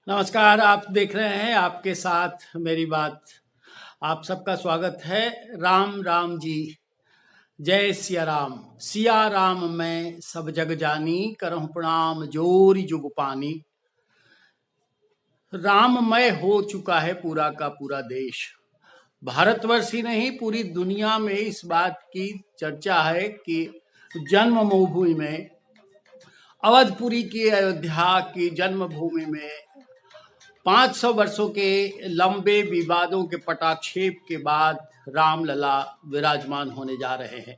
नमस्कार। आप देख रहे हैं आपके साथ मेरी बात। आप सबका स्वागत है। राम राम जी, जय सिया राम। सिया राम मैं सब जग जानी, करहु प्रणाम जोरी जुग पानी। राममय हो चुका है पूरा का पूरा देश। भारतवर्ष ही नहीं, पूरी दुनिया में इस बात की चर्चा है कि जन्मभूमि में, अवधपुरी की अयोध्या की जन्मभूमि में 500 वर्षों के लंबे विवादों के पटाक्षेप के बाद रामलला विराजमान होने जा रहे हैं।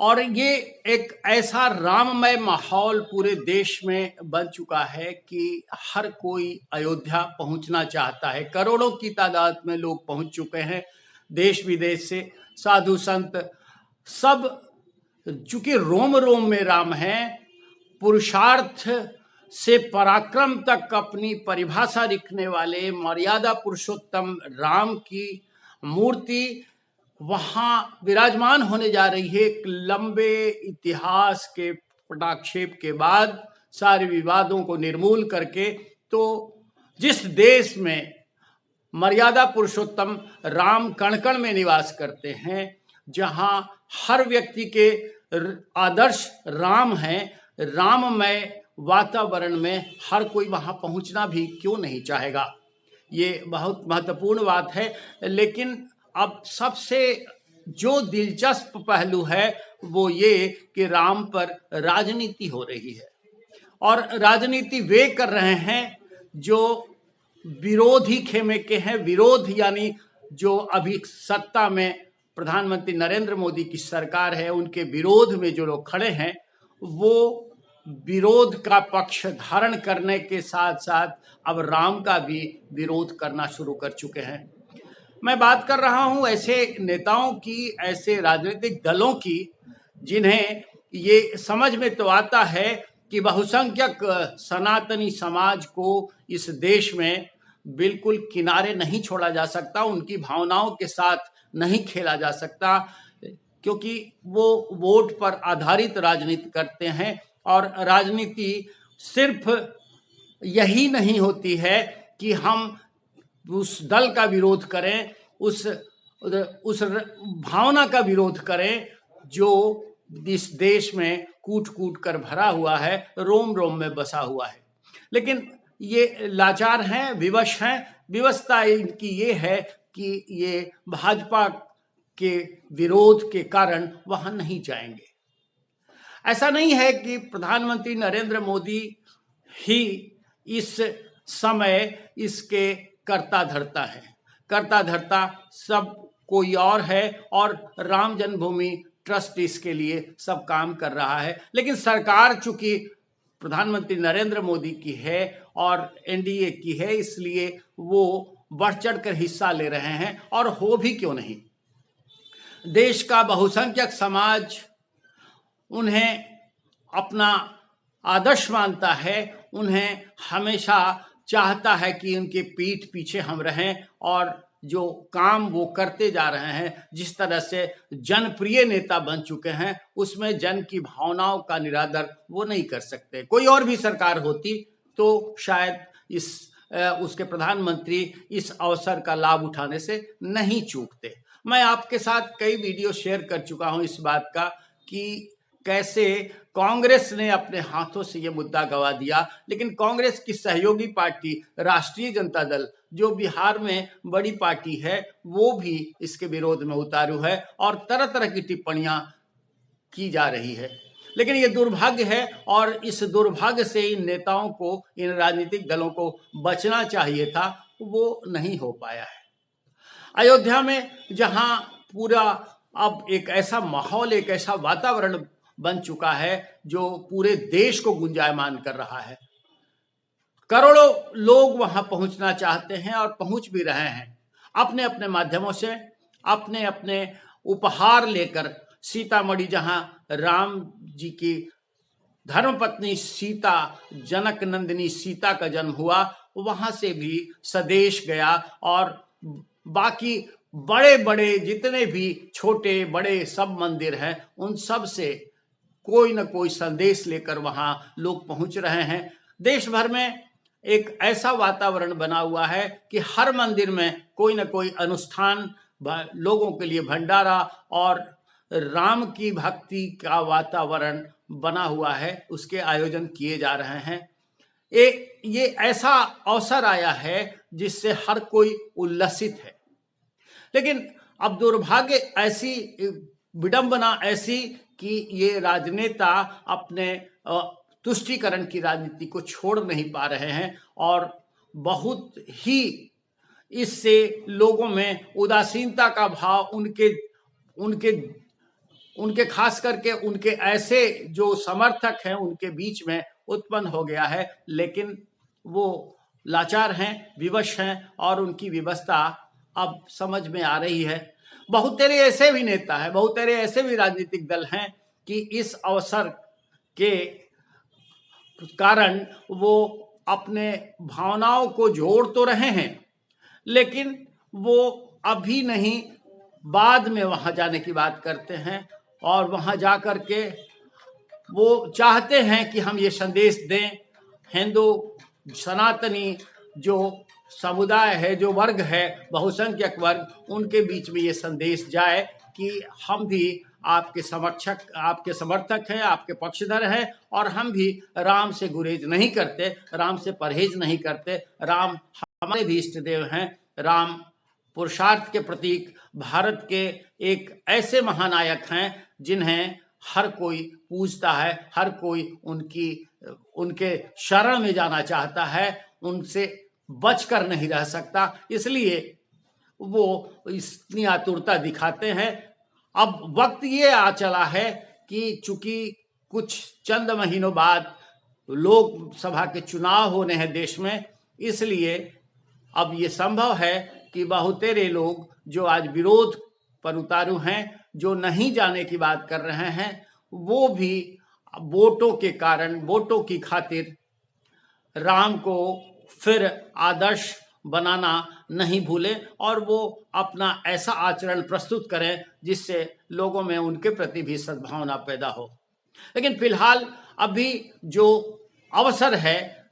और ये एक ऐसा राममय माहौल पूरे देश में बन चुका है कि हर कोई अयोध्या पहुंचना चाहता है। करोड़ों की तादाद में लोग पहुंच चुके हैं, देश विदेश से साधु संत सब। चूंकि रोम रोम में राम है, पुरुषार्थ से पराक्रम तक अपनी परिभाषा लिखने वाले मर्यादा पुरुषोत्तम राम की मूर्ति वहां विराजमान होने जा रही है। एक लंबे इतिहास के पटाक्षेप के बाद सारे विवादों को निर्मूल करके, तो जिस देश में मर्यादा पुरुषोत्तम राम कण कण में निवास करते हैं, जहां हर व्यक्ति के आदर्श राम हैं, राममय वातावरण में हर कोई वहां पहुंचना भी क्यों नहीं चाहेगा। ये बहुत महत्वपूर्ण बात है। लेकिन अब सबसे जो दिलचस्प पहलू है वो ये कि राम पर राजनीति हो रही है। और राजनीति वे कर रहे हैं जो विरोधी खेमे के हैं। विरोध यानी जो अभी सत्ता में प्रधानमंत्री नरेंद्र मोदी की सरकार है, उनके विरोध में जो लोग खड़े हैं, वो विरोध का पक्ष धारण करने के साथ साथ अब राम का भी विरोध करना शुरू कर चुके हैं। मैं बात कर रहा हूं ऐसे नेताओं की, ऐसे राजनीतिक दलों की, जिन्हें ये समझ में तो आता है कि बहुसंख्यक सनातनी समाज को इस देश में बिल्कुल किनारे नहीं छोड़ा जा सकता, उनकी भावनाओं के साथ नहीं खेला जा सकता, क्योंकि वो वोट पर आधारित राजनीति करते हैं। और राजनीति सिर्फ यही नहीं होती है कि हम उस दल का विरोध करें, उस भावना का विरोध करें जो इस देश में कूट कूट कर भरा हुआ है, रोम रोम में बसा हुआ है। लेकिन ये लाचार हैं, विवश हैं। विवशता इनकी ये है कि ये भाजपा के विरोध के कारण वहां नहीं जाएंगे। ऐसा नहीं है कि प्रधानमंत्री नरेंद्र मोदी ही इस समय इसके कर्ता धर्ता है। कर्ता धर्ता सब कोई और है, और राम जन्मभूमि ट्रस्ट इसके लिए सब काम कर रहा है। लेकिन सरकार चूंकि प्रधानमंत्री नरेंद्र मोदी की है और एनडीए की है, इसलिए वो बढ़ चढ़ कर हिस्सा ले रहे हैं। और हो भी क्यों नहीं, देश का बहुसंख्यक समाज उन्हें अपना आदर्श मानता है, उन्हें हमेशा चाहता है कि उनके पीठ पीछे हम रहें, और जो काम वो करते जा रहे हैं, जिस तरह से जनप्रिय नेता बन चुके हैं, उसमें जन की भावनाओं का निरादर वो नहीं कर सकते। कोई और भी सरकार होती तो शायद उसके प्रधानमंत्री इस अवसर का लाभ उठाने से नहीं चूकते। मैं आपके साथ कई वीडियो शेयर कर चुका हूं इस बात का कि कैसे कांग्रेस ने अपने हाथों से ये मुद्दा गवा दिया। लेकिन कांग्रेस की सहयोगी पार्टी राष्ट्रीय जनता दल, जो बिहार में बड़ी पार्टी है, वो भी इसके विरोध में उतारू है और तरह तरह की टिप्पणियां की जा रही है। लेकिन ये दुर्भाग्य है, और इस दुर्भाग्य से इन नेताओं को, इन राजनीतिक दलों को बचना चाहिए था, वो नहीं हो पाया है। अयोध्या में जहां पूरा अब एक ऐसा माहौल, एक ऐसा वातावरण बन चुका है जो पूरे देश को गुंजायमान कर रहा है। करोड़ों लोग वहां पहुंचना चाहते हैं और पहुंच भी रहे हैं, अपने अपने माध्यमों से, अपने अपने उपहार लेकर। सीतामढ़ी, जहां राम जी की धर्मपत्नी सीता, जनक नंदिनी सीता का जन्म हुआ, वहां से भी संदेश गया। और बाकी बड़े बड़े जितने भी छोटे बड़े सब मंदिर हैं, उन सब से कोई न कोई संदेश लेकर वहां लोग पहुंच रहे हैं। देश भर में एक ऐसा वातावरण बना हुआ है कि हर मंदिर में कोई ना कोई अनुष्ठान, लोगों के लिए भंडारा और राम की भक्ति का वातावरण बना हुआ है, उसके आयोजन किए जा रहे हैं। ये ऐसा अवसर आया है जिससे हर कोई उल्लसित है। लेकिन अब दुर्भाग्य ऐसी, विडंबना ऐसी कि ये राजनेता अपने तुष्टीकरण की राजनीति को छोड़ नहीं पा रहे हैं और बहुत ही इससे लोगों में उदासीनता का भाव, उनके खास करके उनके ऐसे जो समर्थक हैं उनके बीच में उत्पन्न हो गया है। लेकिन वो लाचार हैं, विवश हैं और उनकी विवशता अब समझ में आ रही है। बहुत तेरे ऐसे भी नेता हैं, बहुत तेरे ऐसे भी राजनीतिक दल हैं कि इस अवसर के कारण वो अपने भावनाओं को जोड़ तो रहे हैं, लेकिन वो अभी नहीं, बाद में वहां जाने की बात करते हैं और वहां जा कर के वो चाहते हैं कि हम ये संदेश दें, हिंदू सनातनी जो समुदाय है, जो वर्ग है, बहुसंख्यक वर्ग, उनके बीच में ये संदेश जाए कि हम भी आपके समर्थक हैं, आपके पक्षधर हैं और हम भी राम से गुरेज नहीं करते, राम से परहेज नहीं करते। राम हमारे भी इष्ट देव हैं। राम पुरुषार्थ के प्रतीक, भारत के एक ऐसे महानायक हैं जिन्हें हर कोई पूजता है, हर कोई उनके शरण में जाना चाहता है, उनसे बचकर नहीं रह सकता, इसलिए वो इतनी आतुरता दिखाते हैं। अब वक्त ये आ चला है कि चूंकि कुछ चंद महीनों बाद लोकसभा के चुनाव होने हैं देश में, इसलिए अब ये संभव है कि बहुतेरे लोग जो आज विरोध पर उतारू हैं, जो नहीं जाने की बात कर रहे हैं, वो भी वोटों के कारण, वोटों की खातिर राम को फिर आदर्श बनाना नहीं भूलें और वो अपना ऐसा आचरण प्रस्तुत करें जिससे लोगों में उनके प्रति भी सद्भावना पैदा हो। लेकिन फिलहाल अभी जो अवसर है,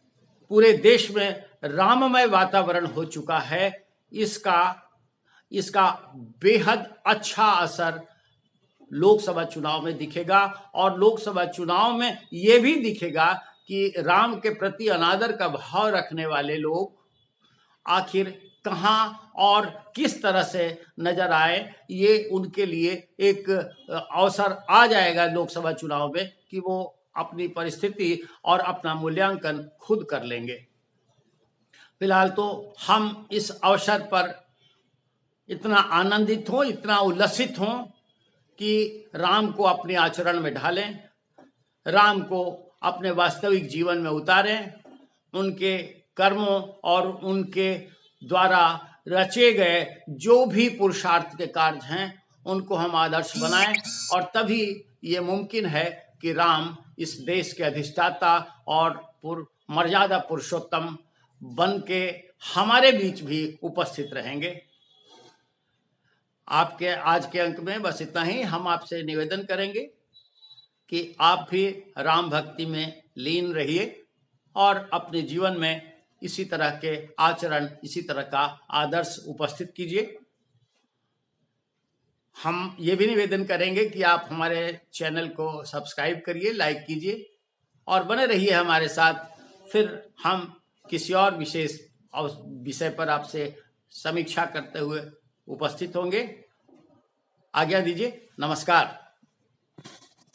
पूरे देश में राममय वातावरण हो चुका है, इसका बेहद अच्छा असर लोकसभा चुनाव में दिखेगा और लोकसभा चुनाव में ये भी दिखेगा कि राम के प्रति अनादर का भाव रखने वाले लोग आखिर कहाँ और किस तरह से नजर आए। ये उनके लिए एक अवसर आ जाएगा लोकसभा चुनाव में कि वो अपनी परिस्थिति और अपना मूल्यांकन खुद कर लेंगे। फिलहाल तो हम इस अवसर पर इतना आनंदित हों, इतना उल्लसित हों कि राम को अपने आचरण में ढालें, राम को अपने वास्तविक जीवन में उतारें, उनके कर्मों और उनके द्वारा रचे गए जो भी पुरुषार्थ के कार्य हैं उनको हम आदर्श बनाएं और तभी ये मुमकिन है कि राम इस देश के अधिष्ठाता और मर्यादा पुरुषोत्तम बन के हमारे बीच भी उपस्थित रहेंगे। आपके आज के अंक में बस इतना ही। हम आपसे निवेदन करेंगे कि आप भी राम भक्ति में लीन रहिए और अपने जीवन में इसी तरह के आचरण, इसी तरह का आदर्श उपस्थित कीजिए। हम ये भी निवेदन करेंगे कि आप हमारे चैनल को सब्सक्राइब करिए, लाइक कीजिए और बने रहिए हमारे साथ। फिर हम किसी और विशेष विषय पर आपसे समीक्षा करते हुए उपस्थित होंगे। आज्ञा दीजिए। नमस्कार।